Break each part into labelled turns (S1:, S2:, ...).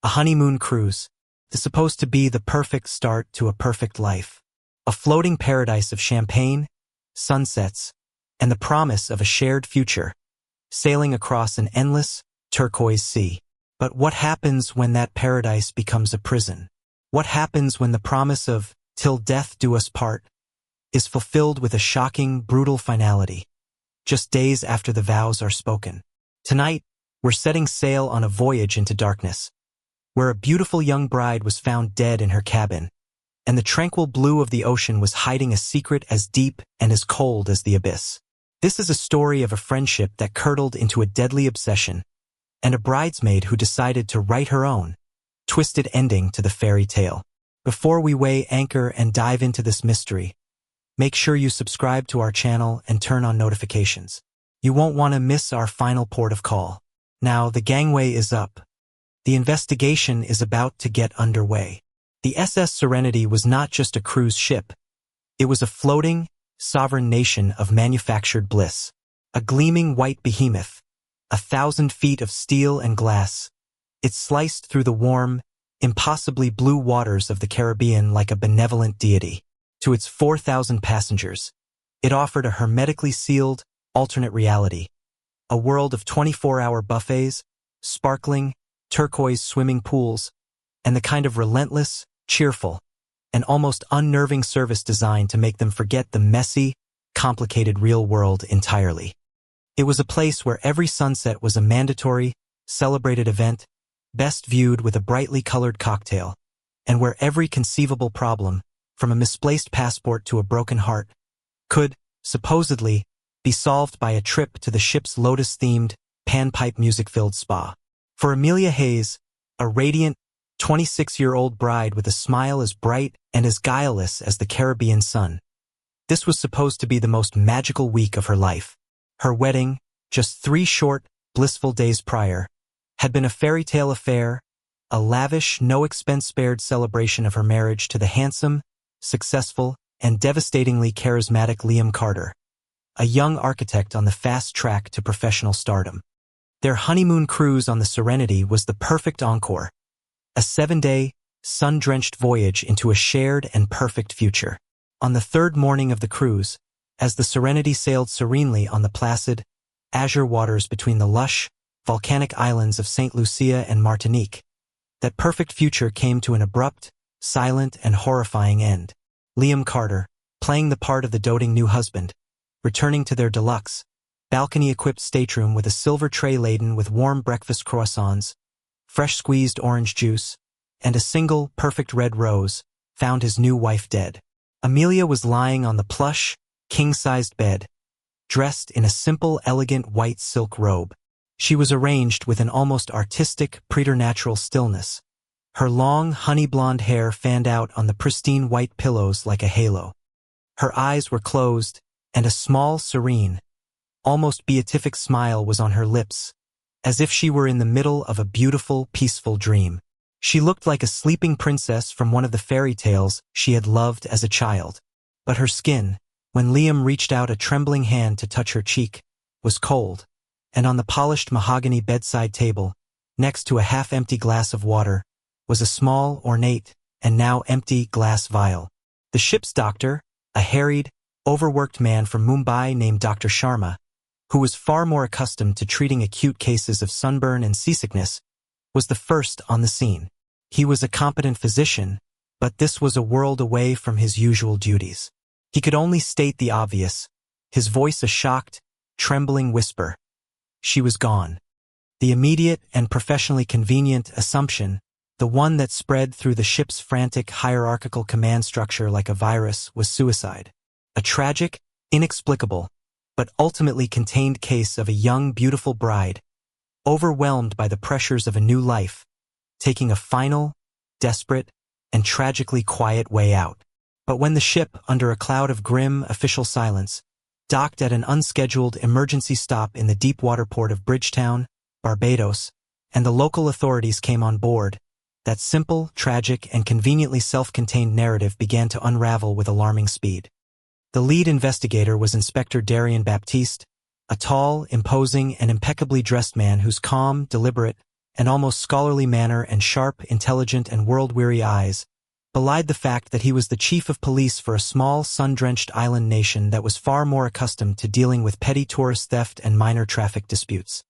S1: A honeymoon cruise is supposed to be the perfect start to a perfect life. A floating paradise of champagne, sunsets, and the promise of a shared future, sailing across an endless, turquoise sea. But what happens when that paradise becomes a prison? What happens when the promise of "till death do us part" is fulfilled with a shocking, brutal finality, just days after the vows are spoken? Tonight, we're setting sail on a voyage into darkness, where a beautiful young bride was found dead in her cabin, and the tranquil blue of the ocean was hiding a secret as deep and as cold as the abyss. This is a story of a friendship that curdled into a deadly obsession, and a bridesmaid who decided to write her own, twisted ending to the fairy tale. Before we weigh anchor and dive into this mystery, make sure you subscribe to our channel and turn on notifications. You won't want to miss our final port of call. Now, the gangway is up. The investigation is about to get underway. The SS Serenity was not just a cruise ship. It was a floating, sovereign nation of manufactured bliss. A gleaming white behemoth, 1,000 feet of steel and glass. It sliced through the warm, impossibly blue waters of the Caribbean like a benevolent deity. To its 4,000 passengers, it offered a hermetically sealed, alternate reality. A world of 24-hour buffets, sparkling, turquoise swimming pools, and the kind of relentless, cheerful, and almost unnerving service designed to make them forget the messy, complicated real world entirely. It was a place where every sunset was a mandatory, celebrated event, best viewed with a brightly colored cocktail, and where every conceivable problem, from a misplaced passport to a broken heart, could, supposedly, be solved by a trip to the ship's lotus-themed, panpipe music-filled spa. For Amelia Hayes, a radiant, 26-year-old bride with a smile as bright and as guileless as the Caribbean sun, this was supposed to be the most magical week of her life. Her wedding, just 3 short, blissful days prior, had been a fairy tale affair, a lavish, no-expense-spared celebration of her marriage to the handsome, successful, and devastatingly charismatic Liam Carter, a young architect on the fast track to professional stardom. Their honeymoon cruise on the Serenity was the perfect encore, a 7-day, sun-drenched voyage into a shared and perfect future. On the 3rd morning of the cruise, as the Serenity sailed serenely on the placid, azure waters between the lush, volcanic islands of St. Lucia and Martinique, that perfect future came to an abrupt, silent, and horrifying end. Liam Carter, playing the part of the doting new husband, returning to their deluxe, balcony-equipped stateroom with a silver tray laden with warm breakfast croissants, fresh squeezed orange juice, and a single, perfect red rose, found his new wife dead. Amelia was lying on the plush, king-sized bed, dressed in a simple, elegant white silk robe. She was arranged with an almost artistic, preternatural stillness. Her long, honey-blonde hair fanned out on the pristine white pillows like a halo. Her eyes were closed, and a small, serene, almost beatific smile was on her lips, as if she were in the middle of a beautiful, peaceful dream. She looked like a sleeping princess from one of the fairy tales she had loved as a child. But her skin, when Liam reached out a trembling hand to touch her cheek, was cold, and on the polished mahogany bedside table, next to a half-empty glass of water, was a small, ornate, and now empty glass vial. The ship's doctor, a harried, overworked man from Mumbai named Dr. Sharma, who was far more accustomed to treating acute cases of sunburn and seasickness, was the first on the scene. He was a competent physician, but this was a world away from his usual duties. He could only state the obvious, his voice a shocked, trembling whisper. She was gone. The immediate and professionally convenient assumption, the one that spread through the ship's frantic hierarchical command structure like a virus, was suicide. A tragic, inexplicable, but ultimately contained case of a young, beautiful bride, overwhelmed by the pressures of a new life, taking a final, desperate, and tragically quiet way out. But when the ship, under a cloud of grim, official silence, docked at an unscheduled emergency stop in the deep-water port of Bridgetown, Barbados, and the local authorities came on board, that simple, tragic, and conveniently self-contained narrative began to unravel with alarming speed. The lead investigator was Inspector Darian Baptiste, a tall, imposing, and impeccably dressed man whose calm, deliberate, an almost scholarly manner and sharp, intelligent, and world-weary eyes, belied the fact that he was the chief of police for a small, sun-drenched island nation that was far more accustomed to dealing with petty tourist theft and minor traffic disputes.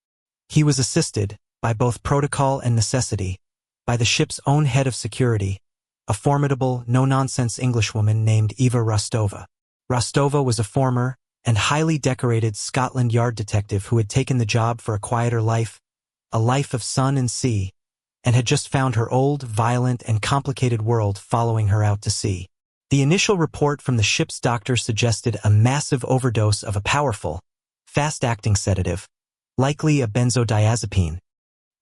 S1: He was assisted, by both protocol and necessity, by the ship's own head of security, a formidable, no-nonsense Englishwoman named Eva Rostova. Rostova was a former and highly decorated Scotland Yard detective who had taken the job for a quieter life, a life of sun and sea, and had just found her old, violent, and complicated world following her out to sea. The initial report from the ship's doctor suggested a massive overdose of a powerful, fast-acting sedative, likely a benzodiazepine.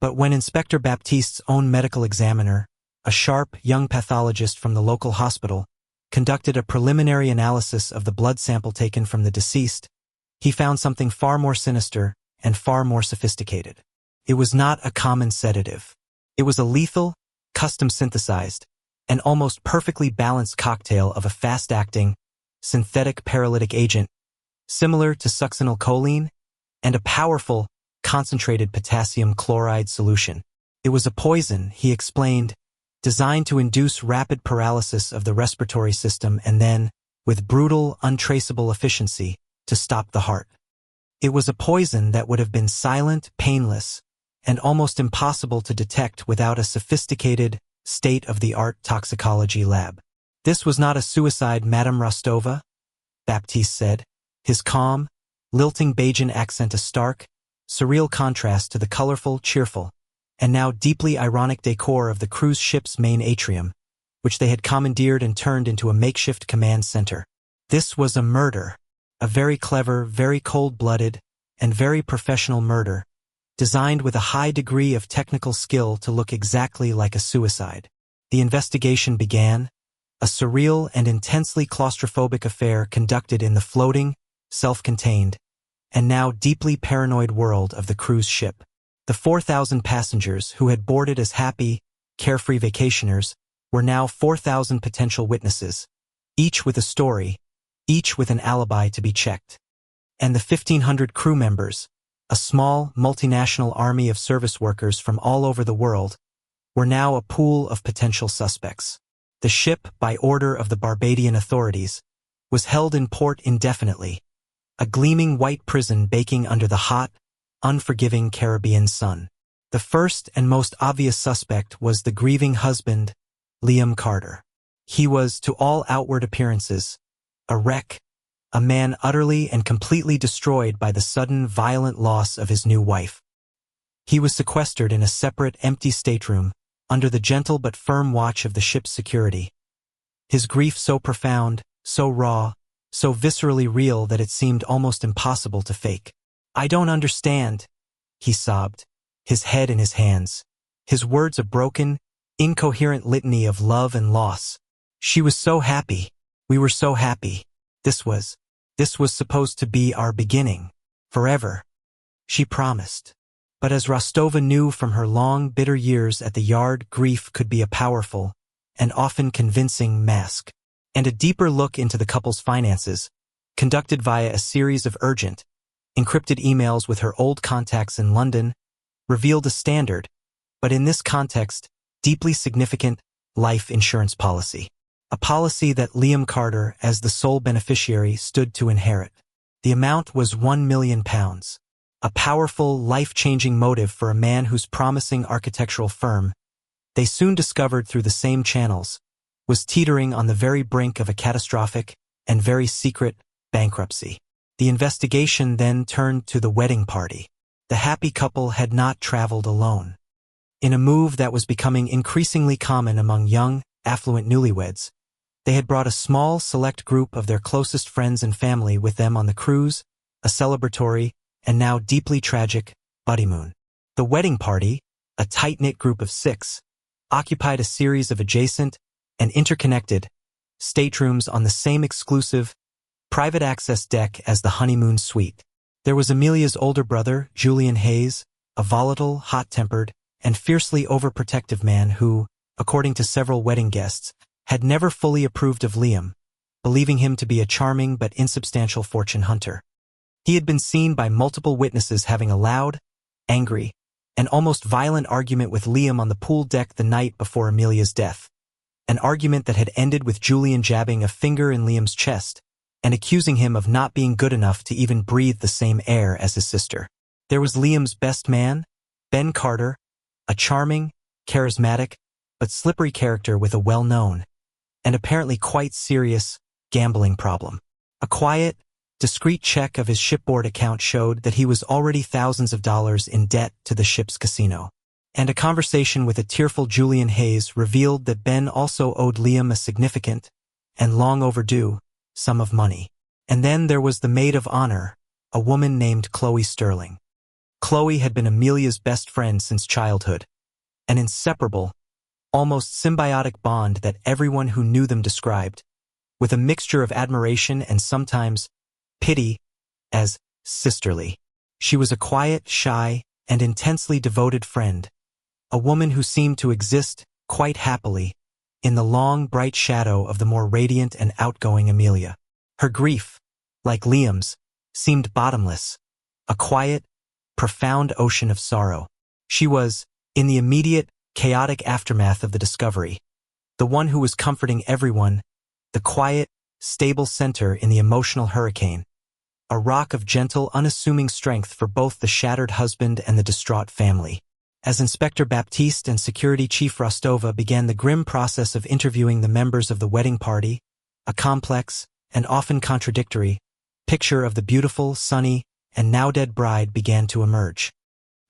S1: But when Inspector Baptiste's own medical examiner, a sharp, young pathologist from the local hospital, conducted a preliminary analysis of the blood sample taken from the deceased, he found something far more sinister and far more sophisticated. It was not a common sedative. It was a lethal, custom-synthesized, and almost perfectly balanced cocktail of a fast-acting, synthetic paralytic agent, similar to succinylcholine, and a powerful, concentrated potassium chloride solution. It was a poison, he explained, designed to induce rapid paralysis of the respiratory system and then, with brutal, untraceable efficiency, to stop the heart. It was a poison that would have been silent, painless, and almost impossible to detect without a sophisticated, state-of-the-art toxicology lab. "This was not a suicide, Madame Rostova," Baptiste said, his calm, lilting Bajan accent a stark, surreal contrast to the colorful, cheerful, and now deeply ironic decor of the cruise ship's main atrium, which they had commandeered and turned into a makeshift command center. This was a murder, a very clever, very cold-blooded, and very professional murder, designed with a high degree of technical skill to look exactly like a suicide. The investigation began, a surreal and intensely claustrophobic affair conducted in the floating, self-contained, and now deeply paranoid world of the cruise ship. The 4,000 passengers who had boarded as happy, carefree vacationers were now 4,000 potential witnesses, each with a story, each with an alibi to be checked. And the 1,500 crew members, a small, multinational army of service workers from all over the world, were now a pool of potential suspects. The ship, by order of the Barbadian authorities, was held in port indefinitely, a gleaming white prison baking under the hot, unforgiving Caribbean sun. The first and most obvious suspect was the grieving husband, Liam Carter. He was, to all outward appearances, a wreck, a man utterly and completely destroyed by the sudden, violent loss of his new wife. He was sequestered in a separate, empty stateroom, under the gentle but firm watch of the ship's security. His grief so profound, so raw, so viscerally real that it seemed almost impossible to fake. "I don't understand," he sobbed, his head in his hands, his words a broken, incoherent litany of love and loss. "She was so happy. We were so happy. This was supposed to be our beginning. Forever. She promised." But as Rostova knew from her long, bitter years at the yard, grief could be a powerful and often convincing mask. And a deeper look into the couple's finances, conducted via a series of urgent, encrypted emails with her old contacts in London, revealed a standard, but in this context, deeply significant, life insurance policy. A policy that Liam Carter, as the sole beneficiary, stood to inherit. The amount was £1 million, a powerful, life-changing motive for a man whose promising architectural firm, they soon discovered through the same channels, was teetering on the very brink of a catastrophic and very secret bankruptcy. The investigation then turned to the wedding party. The happy couple had not traveled alone. In a move that was becoming increasingly common among young, affluent newlyweds, they had brought a small, select group of their closest friends and family with them on the cruise, a celebratory, and now deeply tragic, honeymoon. The wedding party, a tight-knit group of 6, occupied a series of adjacent and interconnected staterooms on the same exclusive, private access deck as the honeymoon suite. There was Amelia's older brother, Julian Hayes, a volatile, hot-tempered, and fiercely overprotective man who, according to several wedding guests, had never fully approved of Liam, believing him to be a charming but insubstantial fortune hunter. He had been seen by multiple witnesses having a loud, angry, An almost violent argument with Liam on the pool deck the night before Amelia's death. An argument that had ended with Julian jabbing a finger in Liam's chest and accusing him of not being good enough to even breathe the same air as his sister. There was Liam's best man, Ben Carter, a charming, charismatic, but slippery character with a well-known, and apparently quite serious, gambling problem. A quiet, discreet check of his shipboard account showed that he was already thousands of dollars in debt to the ship's casino. And a conversation with a tearful Julian Hayes revealed that Ben also owed Liam a significant, and long overdue, sum of money. And then there was the maid of honor, a woman named Chloe Sterling. Chloe had been Amelia's best friend since childhood, an inseparable, almost symbiotic bond that everyone who knew them described, with a mixture of admiration and sometimes pity, as sisterly. She was a quiet, shy, and intensely devoted friend, a woman who seemed to exist, quite happily, in the long, bright shadow of the more radiant and outgoing Amelia. Her grief, like Liam's, seemed bottomless, a quiet, profound ocean of sorrow. She was, in the immediate, chaotic aftermath of the discovery, the one who was comforting everyone, the quiet, stable center in the emotional hurricane, a rock of gentle, unassuming strength for both the shattered husband and the distraught family. As Inspector Baptiste and Security Chief Rostova began the grim process of interviewing the members of the wedding party, a complex, and often contradictory, picture of the beautiful, sunny, and now-dead bride began to emerge.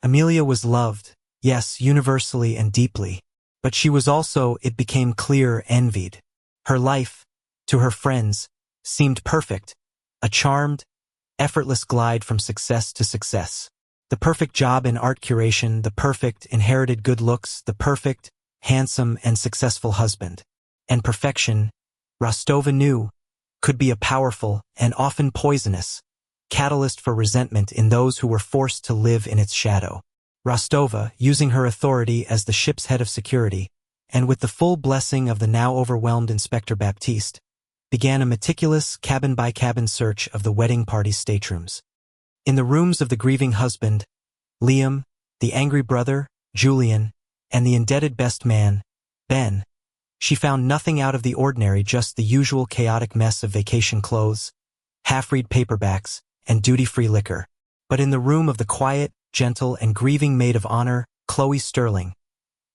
S1: Amelia was loved, yes, universally and deeply, but she was also, it became clear, envied. Her life, to her friends, seemed perfect, a charmed, effortless glide from success to success. The perfect job in art curation, the perfect, inherited good looks, the perfect, handsome, and successful husband. And perfection, Rostova knew, could be a powerful, and often poisonous, catalyst for resentment in those who were forced to live in its shadow. Rostova, using her authority as the ship's head of security, and with the full blessing of the now overwhelmed Inspector Baptiste, began a meticulous cabin-by-cabin search of the wedding party's staterooms. In the rooms of the grieving husband, Liam, the angry brother, Julian, and the indebted best man, Ben, she found nothing out of the ordinary, just the usual chaotic mess of vacation clothes, half-read paperbacks, and duty-free liquor. But in the room of the quiet, gentle, and grieving maid of honor, Chloe Sterling,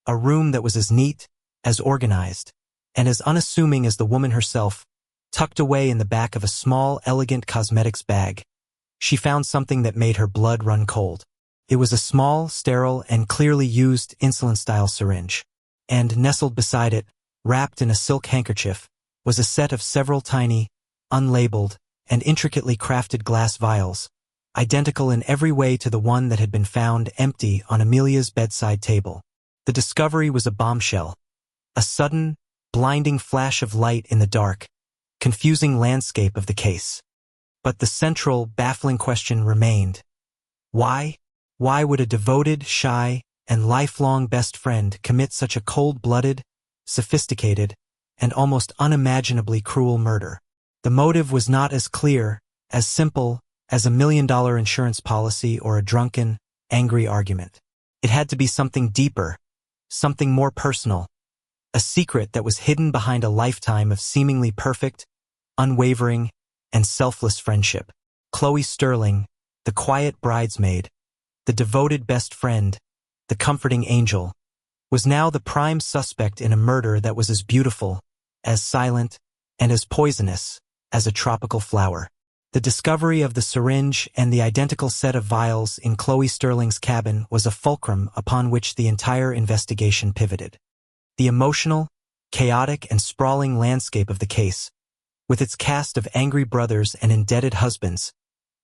S1: a room that was as neat, as organized, and as unassuming as the woman herself, tucked away in the back of a small, elegant cosmetics bag, she found something that made her blood run cold. It was a small, sterile, and clearly used insulin-style syringe. And nestled beside it, wrapped in a silk handkerchief, was a set of several tiny, unlabeled, and intricately crafted glass vials, identical in every way to the one that had been found empty on Amelia's bedside table. The discovery was a bombshell, a sudden, blinding flash of light in the dark, confusing landscape of the case. But the central, baffling question remained. Why? Why would a devoted, shy, and lifelong best friend commit such a cold-blooded, sophisticated, and almost unimaginably cruel murder? The motive was not as clear, as simple, as $1 million insurance policy or a drunken, angry argument. It had to be something deeper, something more personal, a secret that was hidden behind a lifetime of seemingly perfect, unwavering, and selfless friendship. Chloe Sterling, the quiet bridesmaid, the devoted best friend, the comforting angel, was now the prime suspect in a murder that was as beautiful, as silent, and as poisonous as a tropical flower. The discovery of the syringe and the identical set of vials in Chloe Sterling's cabin was a fulcrum upon which the entire investigation pivoted. The emotional, chaotic, and sprawling landscape of the case, with its cast of angry brothers and indebted husbands,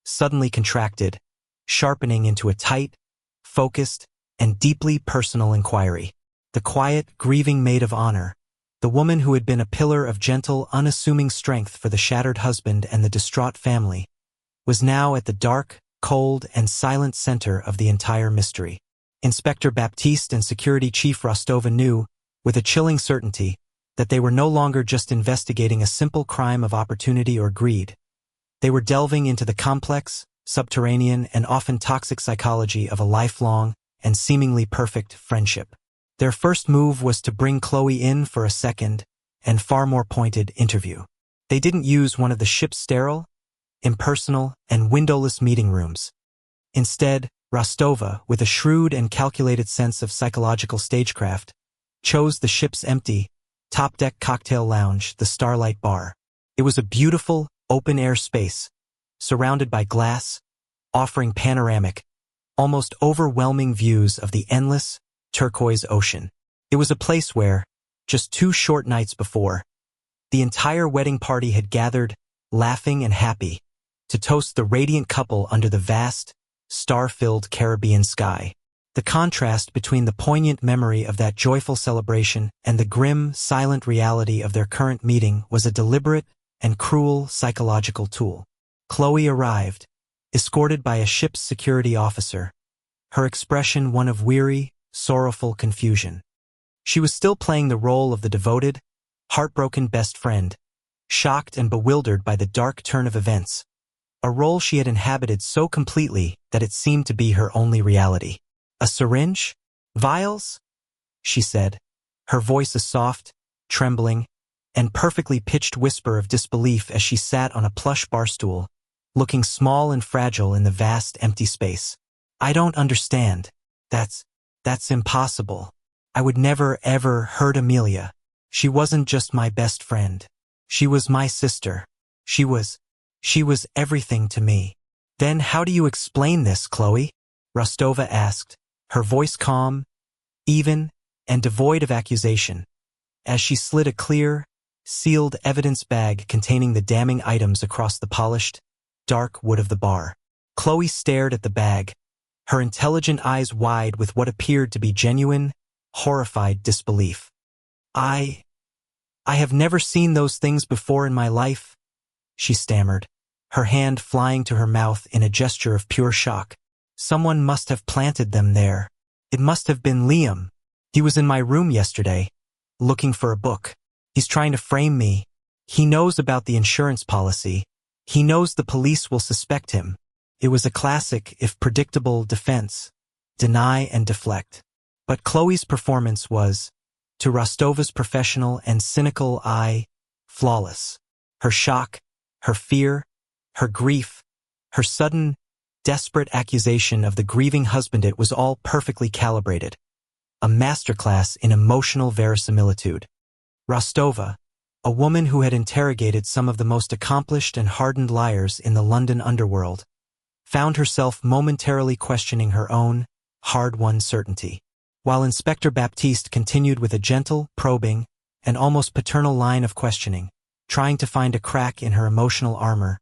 S1: suddenly contracted, sharpening into a tight, focused, and deeply personal inquiry. The quiet, grieving maid of honor, the woman who had been a pillar of gentle, unassuming strength for the shattered husband and the distraught family, was now at the dark, cold, and silent center of the entire mystery. Inspector Baptiste and Security Chief Rostova knew, with a chilling certainty, that they were no longer just investigating a simple crime of opportunity or greed. They were delving into the complex, subterranean, and often toxic psychology of a lifelong and seemingly perfect friendship. Their first move was to bring Chloe in for a second and far more pointed interview. They didn't use one of the ship's sterile, impersonal, and windowless meeting rooms. Instead, Rostova, with a shrewd and calculated sense of psychological stagecraft, chose the ship's empty, top-deck cocktail lounge, the Starlight Bar. It was a beautiful, open-air space, surrounded by glass, offering panoramic, almost overwhelming views of the endless, turquoise ocean. It was a place where, just 2 short nights before, the entire wedding party had gathered, laughing and happy, to toast the radiant couple under the vast, star-filled Caribbean sky. The contrast between the poignant memory of that joyful celebration and the grim, silent reality of their current meeting was a deliberate and cruel psychological tool. Chloe arrived, escorted by a ship's security officer, her expression one of weary, sorrowful confusion. She was still playing the role of the devoted, heartbroken best friend, shocked and bewildered by the dark turn of events, a role she had inhabited so completely that it seemed to be her only reality. "A syringe? Vials?" she said, her voice a soft, trembling, and perfectly pitched whisper of disbelief as she sat on a plush barstool, looking small and fragile in the vast empty space. "I don't understand. That's impossible. I would never ever hurt Amelia. She wasn't just my best friend. She was my sister. She was everything to me." "Then how do you explain this, Chloe?" Rostova asked, her voice calm, even, and devoid of accusation, as she slid a clear, sealed evidence bag containing the damning items across the polished, dark wood of the bar. Chloe stared at the bag, her intelligent eyes wide with what appeared to be genuine, horrified disbelief. I have never seen those things before in my life," she stammered, her hand flying to her mouth in a gesture of pure shock. "Someone must have planted them there. It must have been Liam. He was in my room yesterday, looking for a book. He's trying to frame me. He knows about the insurance policy. He knows the police will suspect him." It was a classic, if predictable, defense: deny and deflect. But Chloe's performance was, to Rostova's professional and cynical eye, flawless. Her shock, her fear, her grief, her sudden, desperate accusation of the grieving husband, it was all perfectly calibrated. A masterclass in emotional verisimilitude. Rostova, a woman who had interrogated some of the most accomplished and hardened liars in the London underworld, found herself momentarily questioning her own, hard-won certainty. While Inspector Baptiste continued with a gentle, probing, and almost paternal line of questioning, trying to find a crack in her emotional armor,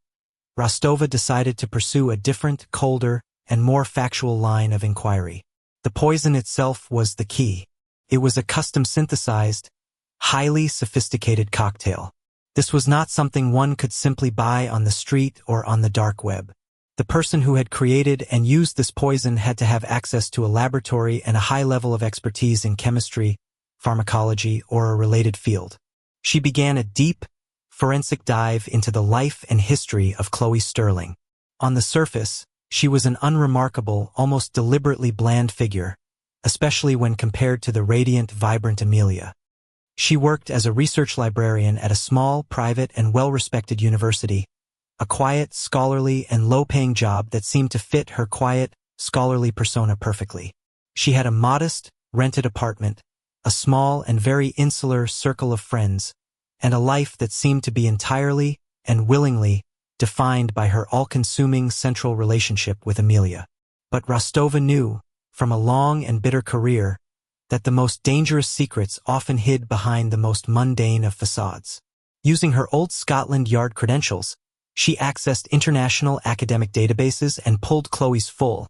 S1: Rostova decided to pursue a different, colder, and more factual line of inquiry. The poison itself was the key. It was a custom-synthesized, highly sophisticated cocktail. This was not something one could simply buy on the street or on the dark web. The person who had created and used this poison had to have access to a laboratory and a high level of expertise in chemistry, pharmacology, or a related field. She began a deep, forensic dive into the life and history of Chloe Sterling. On the surface, she was an unremarkable, almost deliberately bland figure, especially when compared to the radiant, vibrant Amelia. She worked as a research librarian at a small, private, and well-respected university, a quiet, scholarly, and low-paying job that seemed to fit her quiet, scholarly persona perfectly. She had a modest, rented apartment, a small and very insular circle of friends, and a life that seemed to be entirely and willingly defined by her all-consuming central relationship with Amelia. But Rostova knew, from a long and bitter career, that the most dangerous secrets often hid behind the most mundane of facades. Using her old Scotland Yard credentials, she accessed international academic databases and pulled Chloe's full,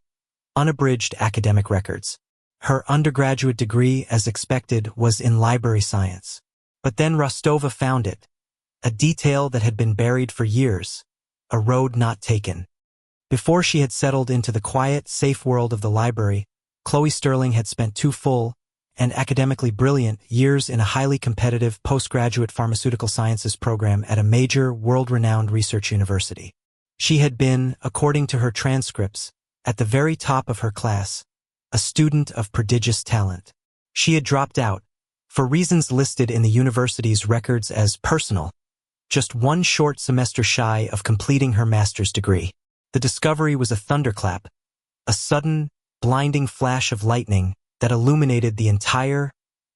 S1: unabridged academic records. Her undergraduate degree, as expected, was in library science. But then Rostova found it, a detail that had been buried for years, a road not taken. Before she had settled into the quiet, safe world of the library, Chloe Sterling had spent 2 full, and academically brilliant, years in a highly competitive postgraduate pharmaceutical sciences program at a major, world-renowned research university. She had been, according to her transcripts, at the very top of her class, a student of prodigious talent. She had dropped out, for reasons listed in the university's records as personal, just one short semester shy of completing her master's degree. The discovery was a thunderclap, a sudden, blinding flash of lightning that illuminated the entire,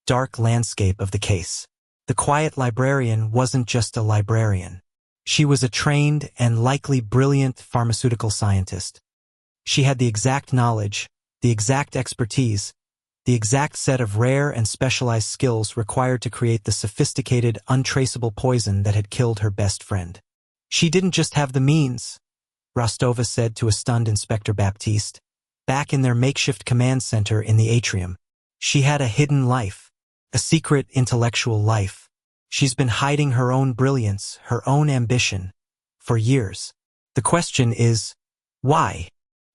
S1: dark landscape of the case. The quiet librarian wasn't just a librarian. She was a trained and likely brilliant pharmaceutical scientist. She had the exact knowledge, the exact expertise, the exact set of rare and specialized skills required to create the sophisticated, untraceable poison that had killed her best friend. She didn't just have the means, Rostova said to a stunned Inspector Baptiste, back in their makeshift command center in the atrium. She had a hidden life, a secret intellectual life. She's been hiding her own brilliance, her own ambition, for years. The question is, why?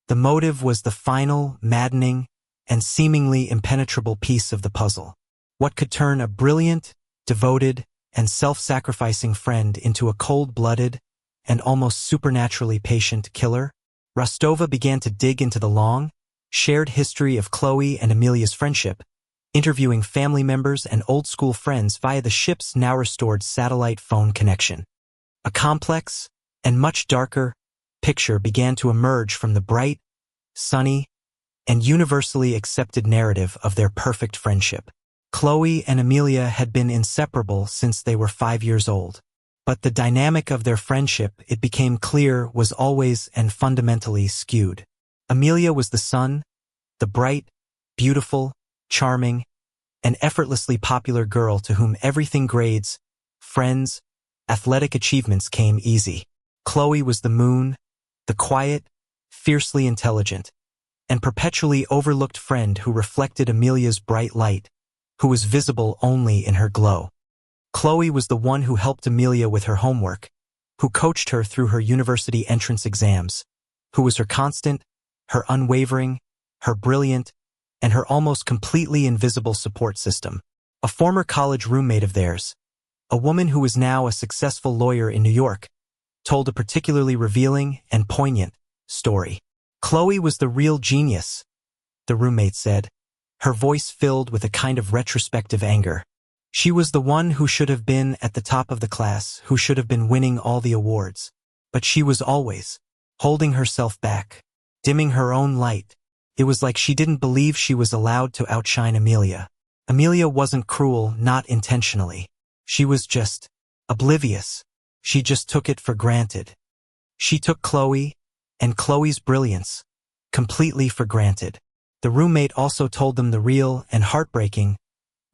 S1: The motive was the final, maddening, and seemingly impenetrable piece of the puzzle. What could turn a brilliant, devoted, and self-sacrificing friend into a cold-blooded and almost supernaturally patient killer? Rostova began to dig into the long, shared history of Chloe and Amelia's friendship, interviewing family members and old-school friends via the ship's now-restored satellite phone connection. A complex and much darker picture began to emerge from the bright, sunny, and universally accepted narrative of their perfect friendship. Chloe and Amelia had been inseparable since they were 5 years old. But the dynamic of their friendship, it became clear, was always and fundamentally skewed. Amelia was the sun, the bright, beautiful, charming, and effortlessly popular girl to whom everything grades, friends, athletic achievements came easy. Chloe was the moon, the quiet, fiercely intelligent, and perpetually overlooked friend who reflected Amelia's bright light, who was visible only in her glow. Chloe was the one who helped Amelia with her homework, who coached her through her university entrance exams, who was her constant, her unwavering, her brilliant, and her almost completely invisible support system. A former college roommate of theirs, a woman who was now a successful lawyer in New York, told a particularly revealing and poignant story. Chloe was the real genius, the roommate said, her voice filled with a kind of retrospective anger. She was the one who should have been at the top of the class, who should have been winning all the awards. But she was always holding herself back, dimming her own light. It was like she didn't believe she was allowed to outshine Amelia. Amelia wasn't cruel, not intentionally. She was just oblivious. She just took it for granted. She took Chloe and Chloe's brilliance completely for granted. The roommate also told them the real and heartbreaking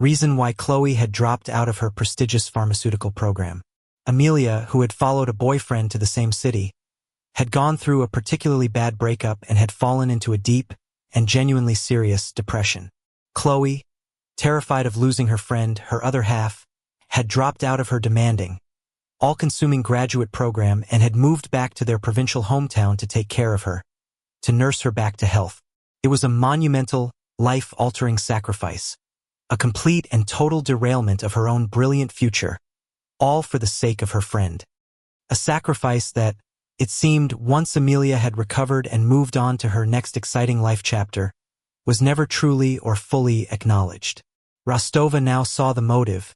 S1: reason why Chloe had dropped out of her prestigious pharmaceutical program. Amelia, who had followed a boyfriend to the same city, had gone through a particularly bad breakup and had fallen into a deep and genuinely serious depression. Chloe, terrified of losing her friend, her other half, had dropped out of her demanding, all-consuming graduate program and had moved back to their provincial hometown to take care of her, to nurse her back to health. It was a monumental, life-altering sacrifice, a complete and total derailment of her own brilliant future, all for the sake of her friend. A sacrifice that, it seemed, once Amelia had recovered and moved on to her next exciting life chapter, was never truly or fully acknowledged. Rostova now saw the motive,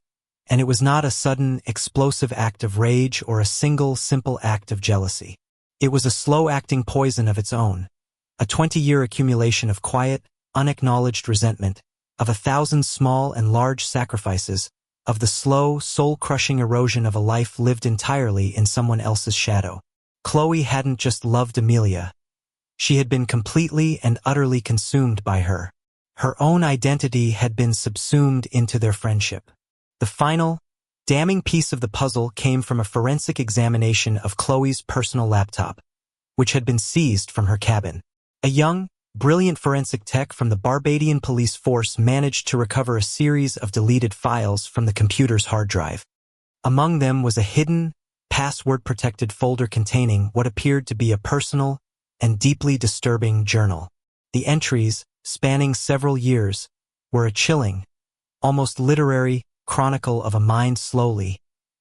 S1: and it was not a sudden, explosive act of rage or a single, simple act of jealousy. It was a slow-acting poison of its own, a 20-year accumulation of quiet, unacknowledged resentment, of 1,000 small and large sacrifices, of the slow, soul-crushing erosion of a life lived entirely in someone else's shadow. Chloe hadn't just loved Amelia. She had been completely and utterly consumed by her. Her own identity had been subsumed into their friendship. The final, damning piece of the puzzle came from a forensic examination of Chloe's personal laptop, which had been seized from her cabin. A young, brilliant forensic tech from the Barbadian police force managed to recover a series of deleted files from the computer's hard drive. Among them was a hidden, password-protected folder containing what appeared to be a personal and deeply disturbing journal. The entries, spanning several years, were a chilling, almost literary chronicle of a mind slowly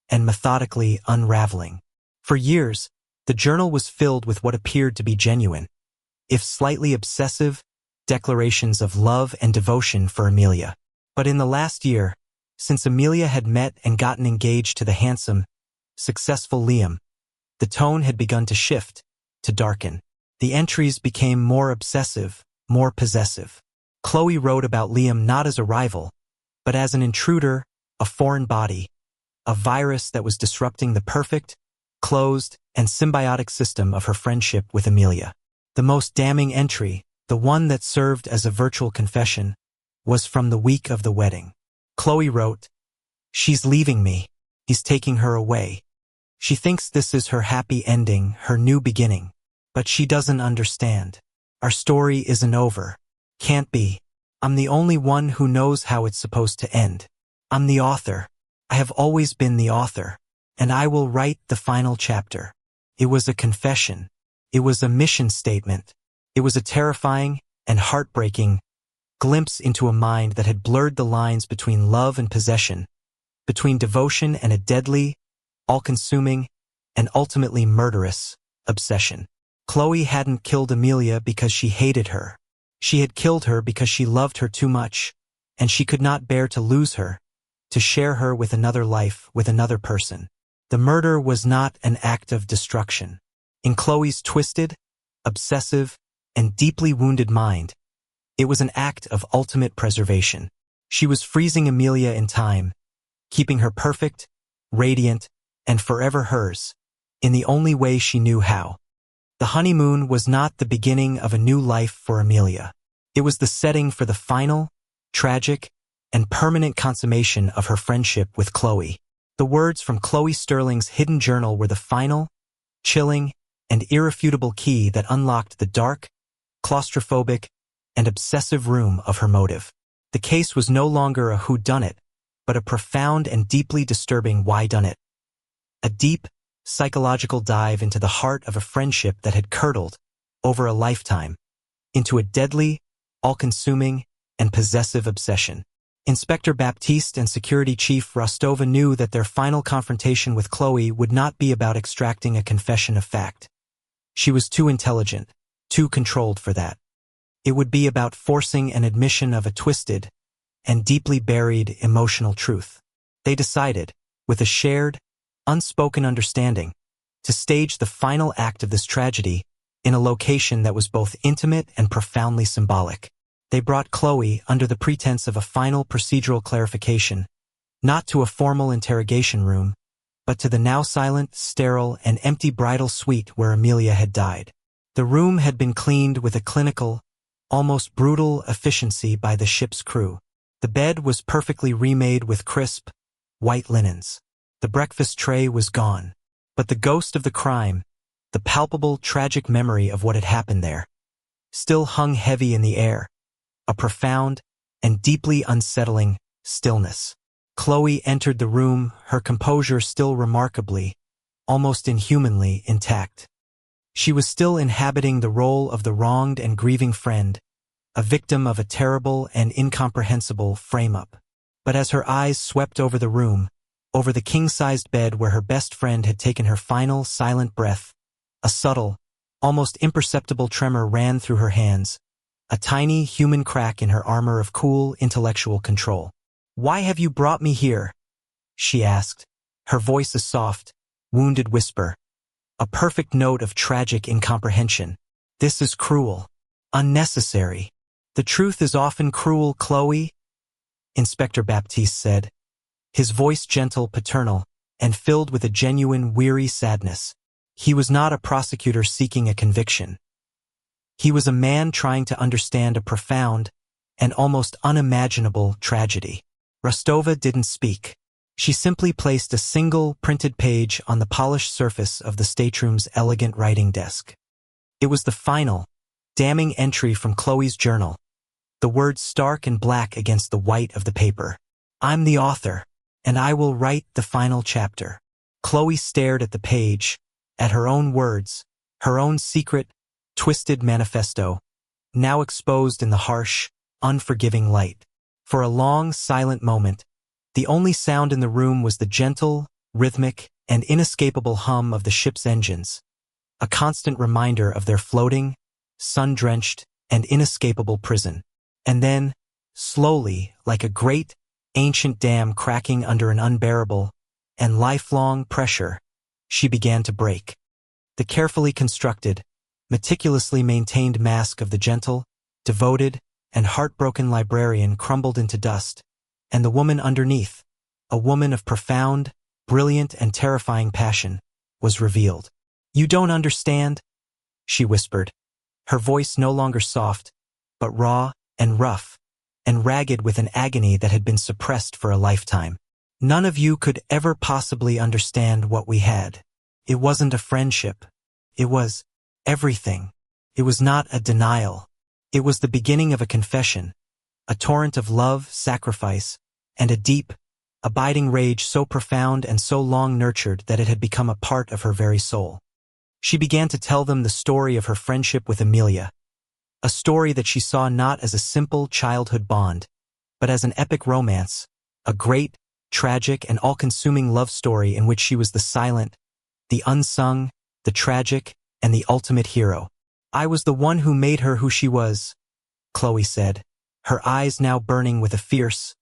S1: and methodically unraveling. For years, the journal was filled with what appeared to be genuine, if slightly obsessive, declarations of love and devotion for Amelia. But in the last year, since Amelia had met and gotten engaged to the handsome, successful Liam, the tone had begun to shift, to darken. The entries became more obsessive, more possessive. Chloe wrote about Liam not as a rival, but as an intruder, a foreign body, a virus that was disrupting the perfect, closed, and symbiotic system of her friendship with Amelia. The most damning entry, the one that served as a virtual confession, was from the week of the wedding. Chloe wrote, "She's leaving me. He's taking her away. She thinks this is her happy ending, her new beginning. But she doesn't understand. Our story isn't over. Can't be. I'm the only one who knows how it's supposed to end. I'm the author. I have always been the author. And I will write the final chapter." It was a confession. It was a mission statement. It was a terrifying and heartbreaking glimpse into a mind that had blurred the lines between love and possession, between devotion and a deadly, all-consuming, and ultimately murderous obsession. Chloe hadn't killed Amelia because she hated her. She had killed her because she loved her too much, and she could not bear to lose her, to share her with another life, with another person. The murder was not an act of destruction. In Chloe's twisted, obsessive, and deeply wounded mind, it was an act of ultimate preservation. She was freezing Amelia in time, keeping her perfect, radiant, and forever hers, in the only way she knew how. The honeymoon was not the beginning of a new life for Amelia. It was the setting for the final, tragic, and permanent consummation of her friendship with Chloe. The words from Chloe Sterling's hidden journal were the final, chilling, and irrefutable key that unlocked the dark, claustrophobic, and obsessive room of her motive. The case was no longer a whodunit, but a profound and deeply disturbing whydunit. A deep, psychological dive into the heart of a friendship that had curdled, over a lifetime, into a deadly, all-consuming, and possessive obsession. Inspector Baptiste and Security Chief Rostova knew that their final confrontation with Chloe would not be about extracting a confession of fact. She was too intelligent, too controlled for that. It would be about forcing an admission of a twisted and deeply buried emotional truth. They decided, with a shared, unspoken understanding, to stage the final act of this tragedy in a location that was both intimate and profoundly symbolic. They brought Chloe under the pretense of a final procedural clarification, not to a formal interrogation room, but to the now silent, sterile, and empty bridal suite where Amelia had died. The room had been cleaned with a clinical, almost brutal efficiency by the ship's crew. The bed was perfectly remade with crisp, white linens. The breakfast tray was gone. But the ghost of the crime, the palpable, tragic memory of what had happened there, still hung heavy in the air, a profound and deeply unsettling stillness. Chloe entered the room, her composure still remarkably, almost inhumanly intact. She was still inhabiting the role of the wronged and grieving friend, a victim of a terrible and incomprehensible frame-up. But as her eyes swept over the room, over the king-sized bed where her best friend had taken her final, silent breath, a subtle, almost imperceptible tremor ran through her hands, a tiny human crack in her armor of cool, intellectual control. "Why have you brought me here?" she asked, her voice a soft, wounded whisper, a perfect note of tragic incomprehension. "This is cruel. Unnecessary." "The truth is often cruel, Chloe," Inspector Baptiste said, his voice gentle, paternal, and filled with a genuine, weary sadness. He was not a prosecutor seeking a conviction. He was a man trying to understand a profound and almost unimaginable tragedy. Rostova didn't speak. She simply placed a single printed page on the polished surface of the stateroom's elegant writing desk. It was the final, damning entry from Chloe's journal, the words stark and black against the white of the paper. "I'm the author, and I will write the final chapter." Chloe stared at the page, at her own words, her own secret, twisted manifesto, now exposed in the harsh, unforgiving light. For a long, silent moment, the only sound in the room was the gentle, rhythmic, and inescapable hum of the ship's engines, a constant reminder of their floating, sun-drenched, and inescapable prison. And then, slowly, like a great, ancient dam cracking under an unbearable and lifelong pressure, she began to break. The carefully constructed, meticulously maintained mask of the gentle, devoted, and heartbroken librarian crumbled into dust, and the woman underneath, a woman of profound, brilliant, and terrifying passion, was revealed. "You don't understand," she whispered, her voice no longer soft, but raw and rough, and ragged with an agony that had been suppressed for a lifetime. "None of you could ever possibly understand what we had. It wasn't a friendship. It was everything. It was not a denial. It was the beginning of a confession, a torrent of love, sacrifice, and a deep, abiding rage so profound and so long nurtured that it had become a part of her very soul." She began to tell them the story of her friendship with Amelia, a story that she saw not as a simple childhood bond, but as an epic romance, a great, tragic, and all-consuming love story in which she was the silent, the unsung, the tragic, and the ultimate hero. "I was the one who made her who she was," Chloe said, her eyes now burning with a fierce,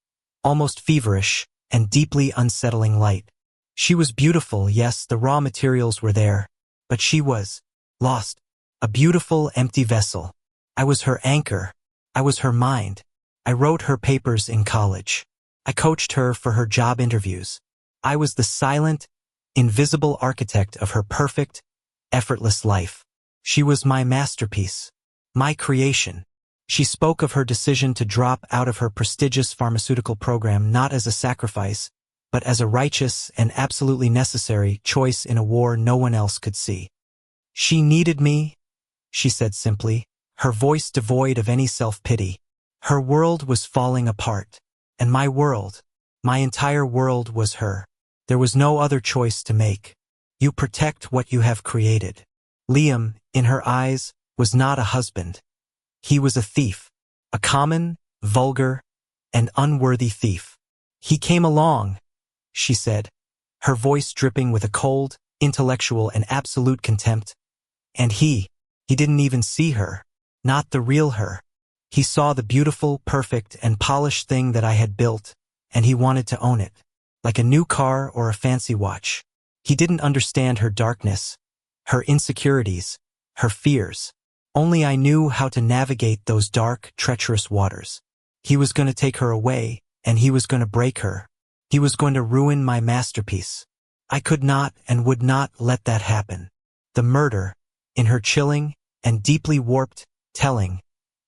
S1: almost feverish, and deeply unsettling light. "She was beautiful, yes, the raw materials were there, but she was lost, a beautiful, empty vessel. I was her anchor. I was her mind. I wrote her papers in college. I coached her for her job interviews. I was the silent, invisible architect of her perfect, effortless life. She was my masterpiece, my creation." She spoke of her decision to drop out of her prestigious pharmaceutical program not as a sacrifice, but as a righteous and absolutely necessary choice in a war no one else could see. "She needed me," she said simply, her voice devoid of any self-pity. "Her world was falling apart, and my world, my entire world was her. There was no other choice to make. You protect what you have created." Liam, in her eyes, was not a husband. He was a thief, a common, vulgar, and unworthy thief. "He came along," she said, her voice dripping with a cold, intellectual, and absolute contempt. "And he didn't even see her, not the real her. He saw the beautiful, perfect, and polished thing that I had built, and he wanted to own it, like a new car or a fancy watch. He didn't understand her darkness, her insecurities, her fears. Only I knew how to navigate those dark, treacherous waters. He was going to take her away, and he was going to break her. He was going to ruin my masterpiece. I could not and would not let that happen." The murder, in her chilling and deeply warped telling,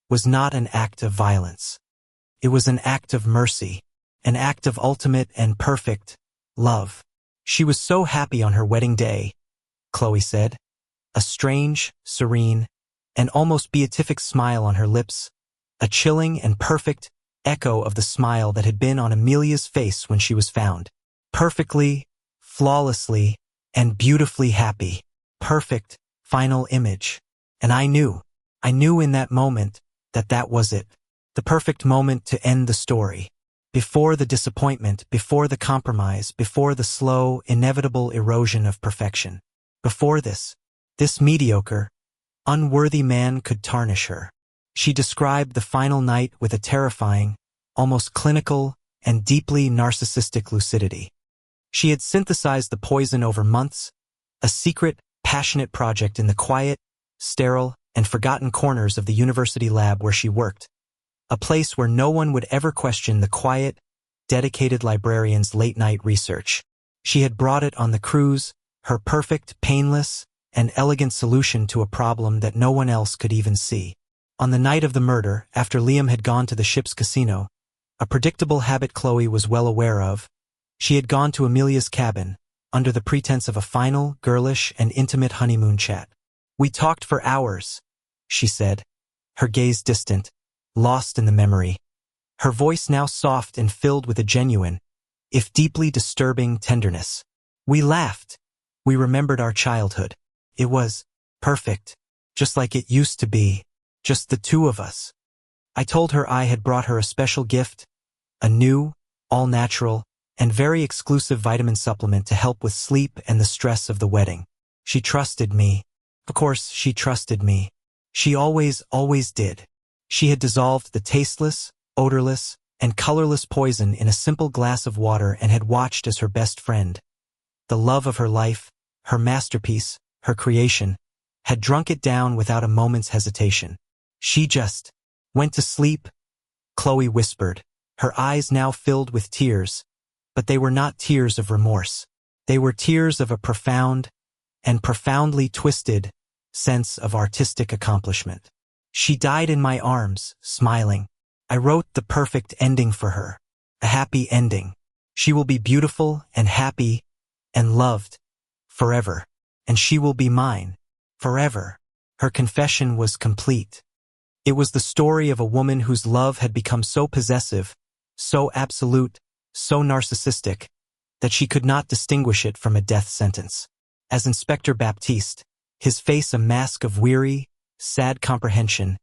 S1: was not an act of violence. It was an act of mercy, an act of ultimate and perfect love. "She was so happy on her wedding day," Chloe said, a strange, serene, and almost beatific smile on her lips, a chilling and perfect echo of the smile that had been on Amelia's face when she was found. "Perfectly, flawlessly, and beautifully happy. Perfect, final image. And I knew in that moment that that was it. The perfect moment to end the story. Before the disappointment, before the compromise, before the slow, inevitable erosion of perfection. Before this mediocre, unworthy man could tarnish her." She described the final night with a terrifying, almost clinical, and deeply narcissistic lucidity. She had synthesized the poison over months, a secret, passionate project in the quiet, sterile, and forgotten corners of the university lab where she worked, a place where no one would ever question the quiet, dedicated librarian's late-night research. She had brought it on the cruise, her perfect, painless, and elegant solution to a problem that no one else could even see. On the night of the murder, after Liam had gone to the ship's casino, a predictable habit Chloe was well aware of, she had gone to Amelia's cabin, under the pretense of a final, girlish, and intimate honeymoon chat. "We talked for hours," she said, her gaze distant, lost in the memory, her voice now soft and filled with a genuine, if deeply disturbing, tenderness. "We laughed. We remembered our childhood. It was perfect, just like it used to be, just the two of us. I told her I had brought her a special gift, a new, all-natural, and very exclusive vitamin supplement to help with sleep and the stress of the wedding. She trusted me. Of course, she trusted me. She always did. She had dissolved the tasteless, odorless, and colorless poison in a simple glass of water and had watched as her best friend, the love of her life, her masterpiece, her creation, had drunk it down without a moment's hesitation. She just went to sleep, Chloe whispered, her eyes now filled with tears, but they were not tears of remorse. They were tears of a profound and profoundly twisted sense of artistic accomplishment. She died in my arms, smiling. I wrote the perfect ending for her. A happy ending. She will be beautiful and happy and loved forever. And she will be mine forever. Her confession was complete. It was the story of a woman whose love had become so possessive, so absolute, so narcissistic, that she could not distinguish it from a death sentence. As Inspector Baptiste, his face a mask of weary, sad comprehension,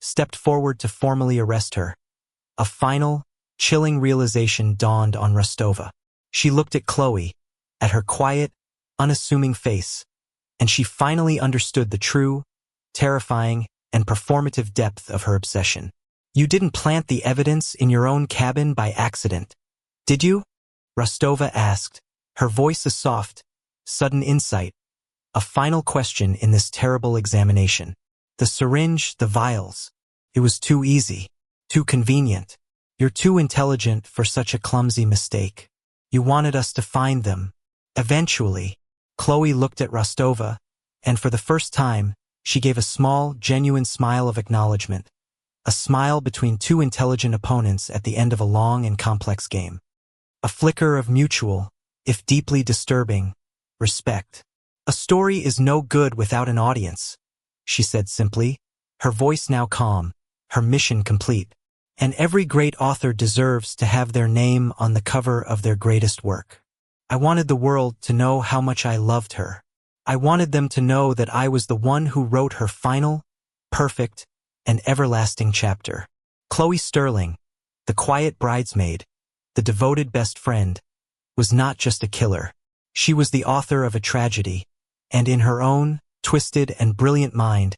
S1: stepped forward to formally arrest her, a final, chilling realization dawned on Rostova. She looked at Chloe, at her quiet, unassuming face, and she finally understood the true, terrifying, and performative depth of her obsession. You didn't plant the evidence in your own cabin by accident, did you? Rostova asked, her voice a soft, sudden insight, a final question in this terrible examination. The syringe, the vials. It was too easy, too convenient. You're too intelligent for such a clumsy mistake. You wanted us to find them. Eventually, Chloe looked at Rostova, and for the first time, she gave a small, genuine smile of acknowledgement, a smile between two intelligent opponents at the end of a long and complex game. A flicker of mutual, if deeply disturbing, respect. A story is no good without an audience, she said simply, her voice now calm, her mission complete. And every great author deserves to have their name on the cover of their greatest work. I wanted the world to know how much I loved her. I wanted them to know that I was the one who wrote her final, perfect, and everlasting chapter. Chloe Sterling, the quiet bridesmaid, the devoted best friend, was not just a killer. She was the author of a tragedy, and in her own, twisted and brilliant mind,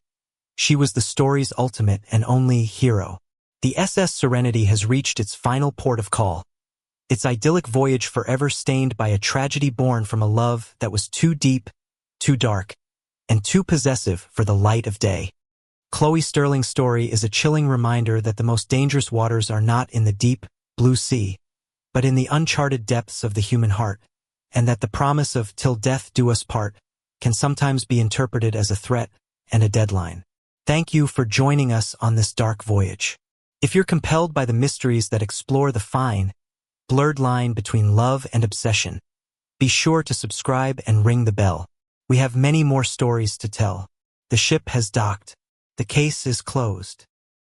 S1: she was the story's ultimate and only hero. The SS Serenity has reached its final port of call, its idyllic voyage forever stained by a tragedy born from a love that was too deep, too dark, and too possessive for the light of day. Chloe Sterling's story is a chilling reminder that the most dangerous waters are not in the deep, blue sea, but in the uncharted depths of the human heart, and that the promise of "till death do us part" can sometimes be interpreted as a threat and a deadline. Thank you for joining us on this dark voyage. If you're compelled by the mysteries that explore the fine, blurred line between love and obsession, be sure to subscribe and ring the bell. We have many more stories to tell. The ship has docked. The case is closed.